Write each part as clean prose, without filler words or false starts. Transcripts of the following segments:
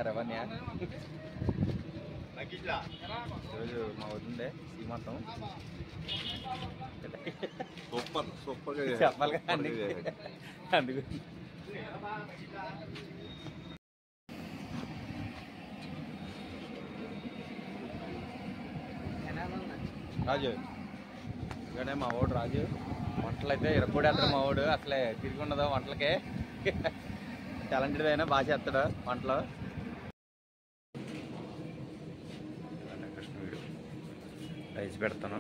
రవణ్య ఈరోజు మా వదిందే సీమంతం సూపర్ సూపర్ చెప్పాలి అందుకు రాజు ఇక్కడే మా వాడు రాజు వంటలు అయితే ఇరగొడేస్తాడు మా వాడు అసలే తిరిగి ఉండదు వంటలకే టాలెంటెడ్ అయినా బాగా చేస్తాడు వంటలు కృష్ణుడు రైస్ పెడతాను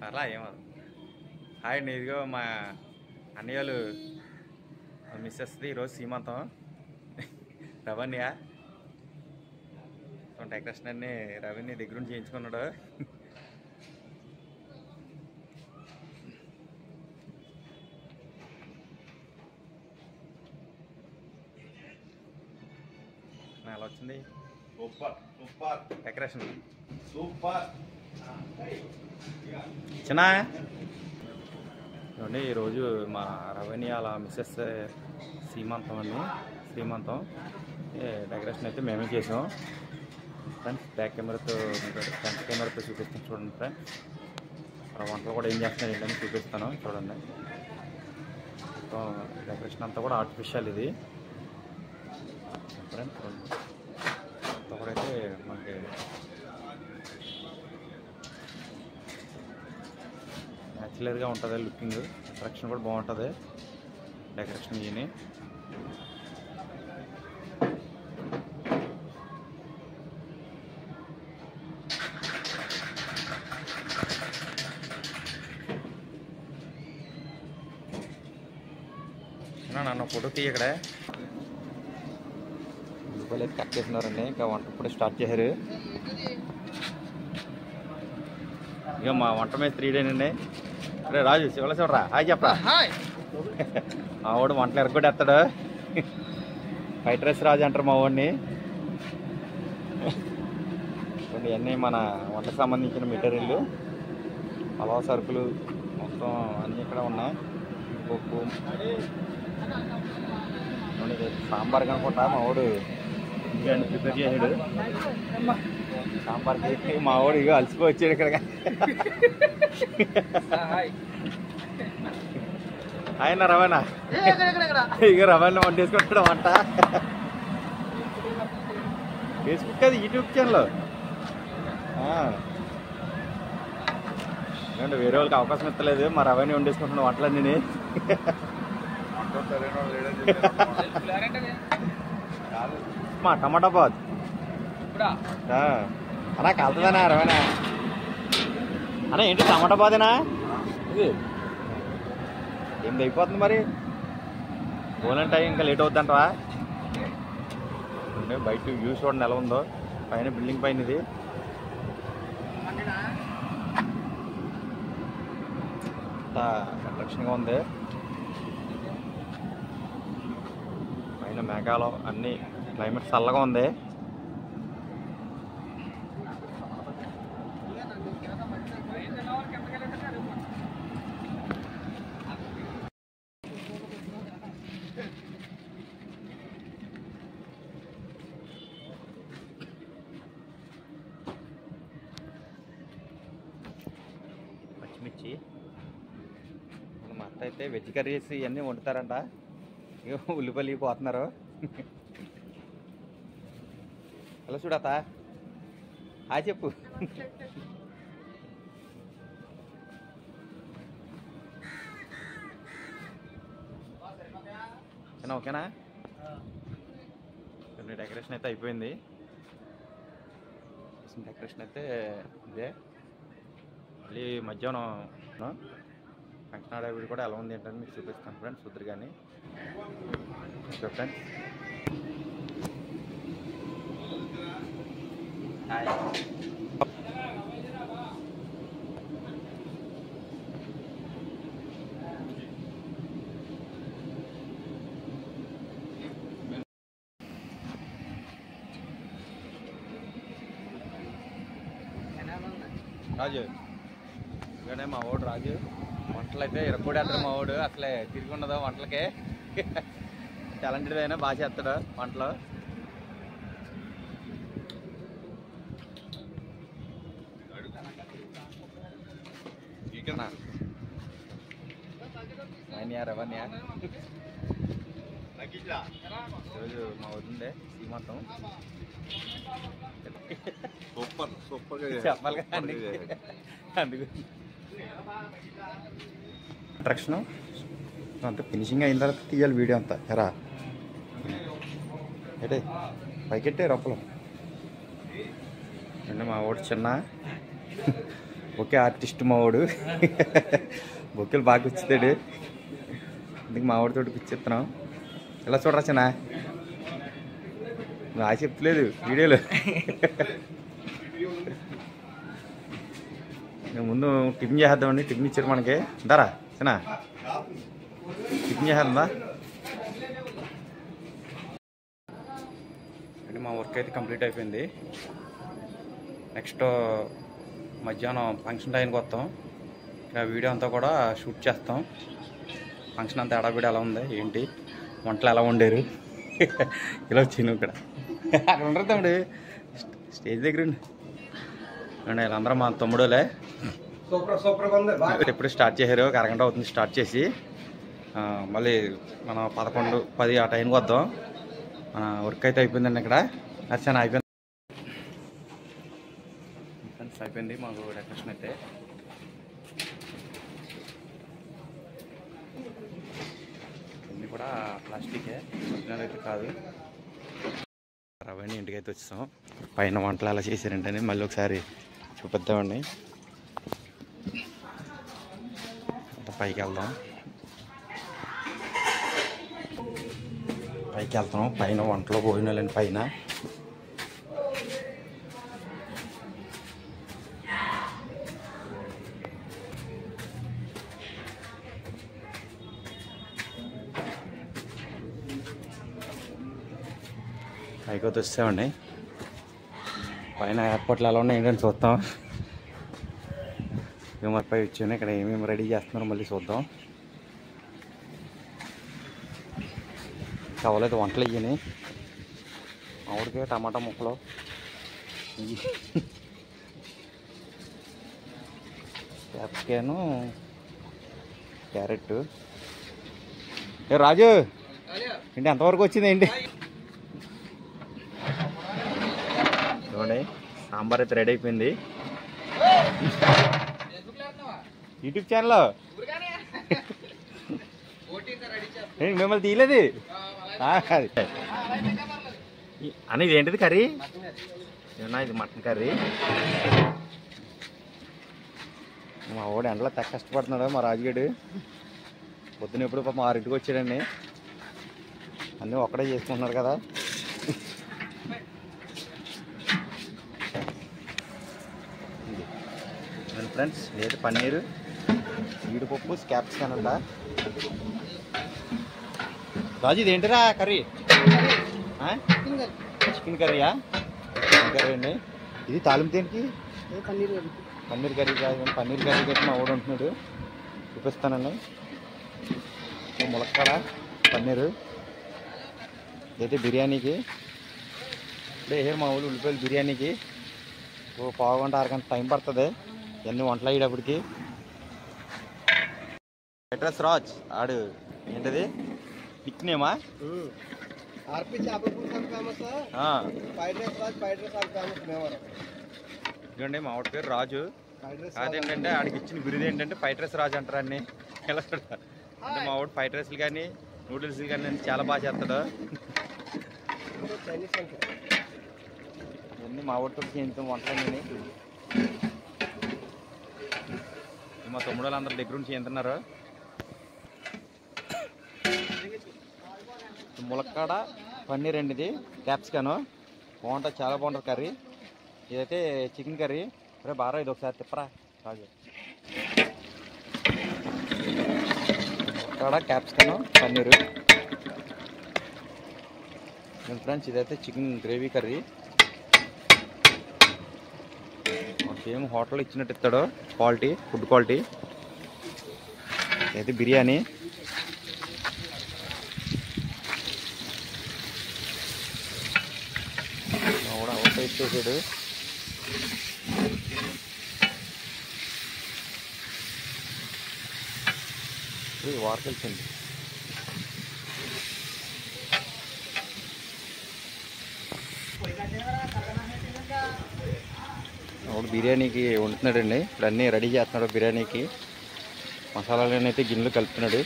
అలా ఏమదు హాయ్ అండి ఇదిగో మా అన్నయ్యలు మిస్సెస్ది ఈరోజు సీమంతం రవణ్య డెకరేషన్ అన్ని రవణ్య దగ్గర నుంచి చేయించుకున్నాడు ఎలా వచ్చింది సూపర్ సూపర్ డెకరేషన్ సూపర్ చిన్న చూడండి ఈరోజు మా రవణ్య అలా మిస్సెస్ శ్రీమంతం డెకరేషన్ అయితే మేమే చేసాం ఫ్రెండ్స్ బ్యాక్ కెమెరాతో ఫ్రంట్ కెమెరాతో చూపిస్తాను చూడండి ఫ్రెండ్స్ వంటలు కూడా ఏం చేస్తున్నాను ఏంటని చూపిస్తాను చూడండి డెకరేషన్ అంతా కూడా ఆర్టిఫిషియల్ ఇది ఫ్రెండ్స్ అంతా కూడా అయితే మనకి న్యాచురల్గా ఉంటుంది లుకింగ్ అట్రాక్షన్ కూడా బాగుంటుంది డెకరేషన్ ఇవి నన్ను ఫోటో తీయక్కడే ఉల్లిపాయలు అయితే కట్ చేస్తున్నారండి ఇంకా వంట ఇప్పుడే స్టార్ట్ చేశారు ఇక మా వంట మీద 3 డేనండి అరే రాజు శివరా హాయ్ చెప్పరా మా వాడు వంటలు ఎరగొట్టేస్తాడు ఫ్రైడ్ రైస్ రాజు అంటారు మా వాడిని ఇవన్నీ మన వంటకు సంబంధించిన మెటీరియల్ హలవా సరుకులు మొత్తం అన్నీ ఇక్కడ ఉన్నాయి పప్పు సాంబార్ కనుకుంటా మా వాడు ఇంకేంటి ప్రిపేర్ చేసాడు సాంబార్ చేసి మా వాడు ఇక అలసిపోయి వచ్చాడు ఇక్కడ ఆయన రవాణా ఇక రవాణా వండేసుకుంటాడు వంట ఫేస్బుక్ అది యూట్యూబ్ ఛానల్ ఎందుకంటే వేరే వాళ్ళకి అవకాశం ఇస్తలేదు మా రవాణా వండేసుకుంటున్న వంటలన్నీ మా టమాటా బాద్ అన్నా కలుతుందనా రవాణా అన్నా ఏంటి టమాటా బాదేనా ఇది ఏమిది అయిపోతుంది మరి గోలం టైం ఇంకా లేట్ అవుతుందంటవా బయట వ్యూ చూడండి ఎలా ఉందో పైన బిల్డింగ్ పైన ఇది అట్రాక్షన్గా ఉంది పైన మేఘాలు అన్నీ క్లైమేట్ చల్లగా ఉంది పచ్చిమిర్చి మా అత్త అయితే వెజ్ కర్రీస్ ఇవన్నీ వండుతారంట. ఇక ఉల్లిపల్లి పోతున్నారు. హలో చూడత హాయ్ చెప్పు. ఓకేనా? డెకరేషన్ అయితే అయిపోయింది. డెకరేషన్ అయితే ఇదే. మళ్ళీ మధ్యాహ్నం ఫంక్షన్ ఆడేవి కూడా ఎలా ఉంది ఏంటని మీకు చూపిస్తాను ఫ్రెండ్స్. చూద్దరు కానీ ఫ్రెండ్స్. హాయ్. రాజు ఇక్కడే మా వాడు రాజు. వంటలు అయితే ఇరగొడేస్తాడు మా వాడు. అసలే తిరిగి ఉండదు వంటలకే. టాలెంటెడ్ అయినా బాగా చేస్తాడు వంటలు. రవన్యా ఈరోజు మా వదిందే సీమంతం. సూపర్ సూపర్ చెప్పాలి కదా అందుకు అట్రాక్షన్ అంతా ఫినిషింగ్ అయిన తర్వాత తీయాలి వీడియో అంతా. ఎరా ఏటే పైకెట్టే రొప్పలు అంటే మా వాడు చిన్న ఒకే ఆర్టిస్ట్ మా వాడు. బొక్కెలు బాగా వచ్చేతాడు. అందుకు మా వాడితోటి పిచ్చేస్తున్నాం. ఇలా చూడరా చిన్న బాగా చెప్తలేదు వీడియోలో. ముందు టిఫిన్ చేద్దామండి. టిఫిన్ ఇచ్చారు మనకి. ధరా చిన్న టిఫిన్ చేద్దా అంటే మా వర్క్ అయితే కంప్లీట్ అయిపోయింది. నెక్స్ట్ మధ్యాహ్నం ఫంక్షన్ టైంకి వస్తాం. ఇలా వీడియో అంతా కూడా షూట్ చేస్తాం. ఫంక్షన్ అంతా ఎడాబిడి ఎలా ఉంది ఏంటి, వంటలు ఎలా వండారు. ఇలా వచ్చింది ఇక్కడ. అక్కడ ఉండరు తమ్ముడు స్టేజ్ దగ్గర అండి. వీళ్ళందరూ మా తమ్ముడులే. ఎప్పుడు స్టార్ట్ చేశారు, ఒక అరగంట అవుతుంది స్టార్ట్ చేసి. మళ్ళీ మనం 11, 10 ఆ టైంకి వద్దాం. మన వర్క్ అయితే అయిపోయిందండి ఇక్కడ. అర్చన అయిపోయింది ఫ్రెండ్స్. అయిపోయింది మాకు డెకరేషన్ అయితే. ఇవన్నీ కూడా ప్లాస్టికే, ఒరిజినల్ అయితే కాదు. అవన్నీ ఇంటికైతే వచ్చేసాం. పైన వంటలు ఎలా చేశారంటే మళ్ళీ ఒకసారి చూపిద్దామండి. పైకి వెళ్దాం. పైకి వెళ్తాం. పైన వంటలో భోజనాలండి పైన. పైకి వచ్చేసామండి. పైన ఎయిర్పోర్ట్లో ఎలా ఉన్నాయి ఏంటని చూద్దాం. పై వచ్చాను. ఇక్కడ ఏమేమి రెడీ చేస్తున్నారో మళ్ళీ చూద్దాం. కావాలైతే వంటలు ఇయ్యని ఆవిడకే టమాటా ముక్కలు, క్యాప్సికను, క్యారెట్. ఏ రాజు ఏంటి ఎంతవరకు వచ్చింది ఏంటి? చూడండి సాంబార్ అయితే రెడీ అయిపోయింది. యూట్యూబ్ ఛానల్ మిమ్మల్ని తీయలేదు అని. ఇది ఏంటిది కర్రీ? ఏమన్నా ఇది మటన్ కర్రీ. మా వాడు ఎండలో తెగ కష్టపడుతున్నాడు మా రాజుగాడు. పొద్దున ఎప్పుడు పాపం 6ంటికి వచ్చాడండి. అన్నీ ఒక్కడే చేసుకుంటున్నారు కదా. ఫ్రెండ్స్ లేదు పన్నీరు, జీడిపప్పు, క్యాప్సికన్ అంట. రాజు ఇది ఏంటిరా కర్రీ? చికెన్ కర్రీయా? చికెన్ కర్రీ అండి. ఇది తాలింపు దేనికి? పన్నీర్ కర్రీ కాదు. పన్నీర్ కర్రీ అయితే మా వాడు ఉంటున్నాడు. చూపిస్తానండి. ములక్కాడ పన్నీరు. ఇదైతే బిర్యానీకి. ఇప్పుడే మా ఊళ్ళు ఉల్లిపాయలు బిర్యానీకి ఓ పావు గంట 6 గంట టైం పడుతుంది. ఇవన్నీ వంటలు అయ్యేటప్పటికి. అడ్రస్ రాజ్ ఆడు ఏంటది నిక్ నేమా ఆర్పి చేపల పులుసు famous, fried rice Raj, fried rice famous మేమరా. ఇదిగోండి మా ఆవిడ పేరు రాజు. ఫ్రైడ్ రైస్ అదేంటంటే ఆడికి ఇచ్చిన బిరుదు ఏంటంటే ఫ్రైడ్ రైస్ రాజు అంటారు అన్ని. ఎలా అంటే మా ఆవిడ ఫ్రైడ్ రైస్లు కానీ నూడిల్స్ కానీ చాలా బాగా చేస్తాడు. చైనీస్ అంటే ఇవన్నీ మా ఆవిడతో చేయించాం వంటలన్నీ. మా తమ్ముడు వాళ్ళందరూ దగ్గర నుంచి చేస్తున్నారు. ములక్కాడ పన్నీర్ అండి, ఇది క్యాప్సికను బాగుంటుంది, చాలా బాగుంటుంది కర్రీ. ఇదైతే చికెన్ కర్రీ. అరే బాగా ఇది ఒకసారి తిప్పరా రాజు. ములక్కాడ క్యాప్సికను పన్నీరు ఫ్రెండ్స్. ఇదైతే చికెన్ గ్రేవీ కర్రీ. సేమ్ హోటల్లో ఇచ్చినట్టు ఇస్తాడు క్వాలిటీ, ఫుడ్ క్వాలిటీ. ఇదైతే బిర్యానీ. కూడా అవుట్ చేసాడు. వార్త తెలిసింది. ఒకడు బిర్యానీకి వండుతున్నాడండి. ఇప్పుడు అన్నీ రెడీ చేస్తున్నాడు బిర్యానీకి. మసాలాలన్నీ అయితే గిన్నెలు కలుపుతున్నాడు.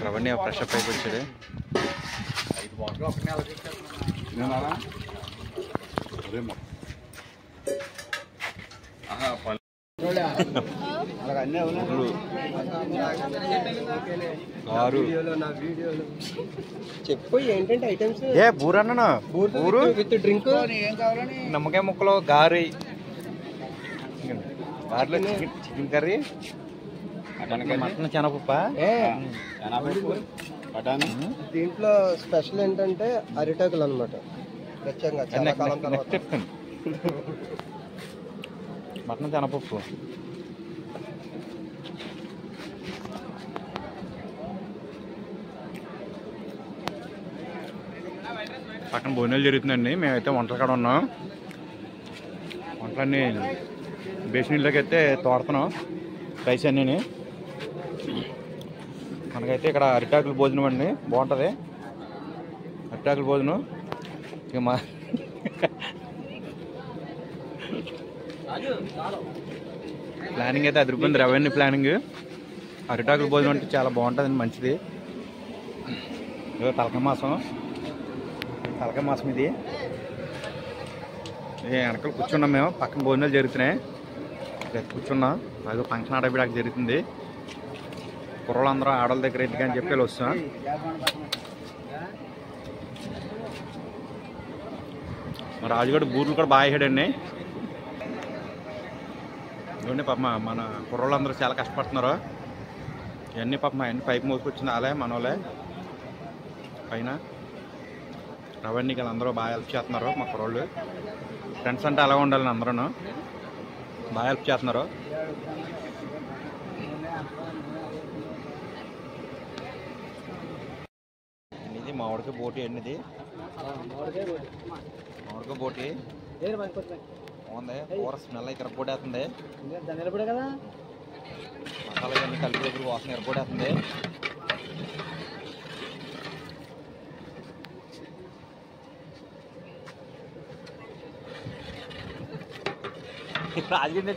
అవన్నీ ఫ్రెష్ అప్ అయిపోయి వచ్చాడు. చెప్పు ఏంటంటే ఐటమ్స్. ఏ బూరన్నా బూరు విత్ డ్రింక్, నిమ్మకాయ ముక్కలు, గారి గారెలో చికెన్ కర్రీ, మటన్ శనగపప్పు. దీంట్లో స్పెషల్ ఏంటంటే అరిటాకులు అనమాట. ప్రత్యేకంగా చాలా కాలం తర్వాత మటన్ శనగపప్పు. పక్కన భోజనాలు జరుగుతుందండి. మేమైతే వంటల కాడ ఉన్నాం. వంటలన్నీ బేసిన్లోకి అయితే తోడుతున్నాం రైస్ అన్నీ. మనకైతే ఇక్కడ అరిటాకుల భోజనం అండి, బాగుంటుంది అరిటాకుల భోజనం. ఇక మా ప్లానింగ్ అయితే అదిరిపోయింది, రెవెన్యూ ప్లానింగ్. అరిటాకుల భోజనం అంటే చాలా బాగుంటుంది, మంచిది. ఇదో తలకాయ మాసం ఇది. వెనకాల కూర్చున్నాం మేము, పక్కన భోజనాలు జరుగుతున్నాయి. కూర్చున్నాం. అదో ఫంక్షన్ ఆడబిడాకి జరుగుతుంది. కుర్రలందరూ ఆడల దగ్గర ఎందుకు అని చెప్పి వస్తున్నాం. రాజుగడ బూర్లు కూడా బాగా వేసాడండి. ఇవన్నీ పాప మన కుర్రోళ్ళందరూ చాలా కష్టపడుతున్నారు. ఇవన్నీ పాప అవన్నీ పైకి మోసుకొచ్చింది వాళ్ళే, మనోళ్ళే. పైన రవణ్యకి అందరూ బాగా హెల్ప్ చేస్తున్నారు మా కుర్రోళ్ళు. ఫ్రెండ్స్ అంటే అలా ఉండాలని అందరూ బాగా హెల్ప్ చేస్తున్నారు. ఇది మామిడికాయ బోటి అండి. ఇది మామిడికాయ బోటి బాగుంది. కూర స్మెల్ అయితే ఎరపొడేస్తుంది. కదా మసాలా అన్నీ కలిపి దగ్గర వాసన ఎరపొడేస్తుంది. రాజకీయ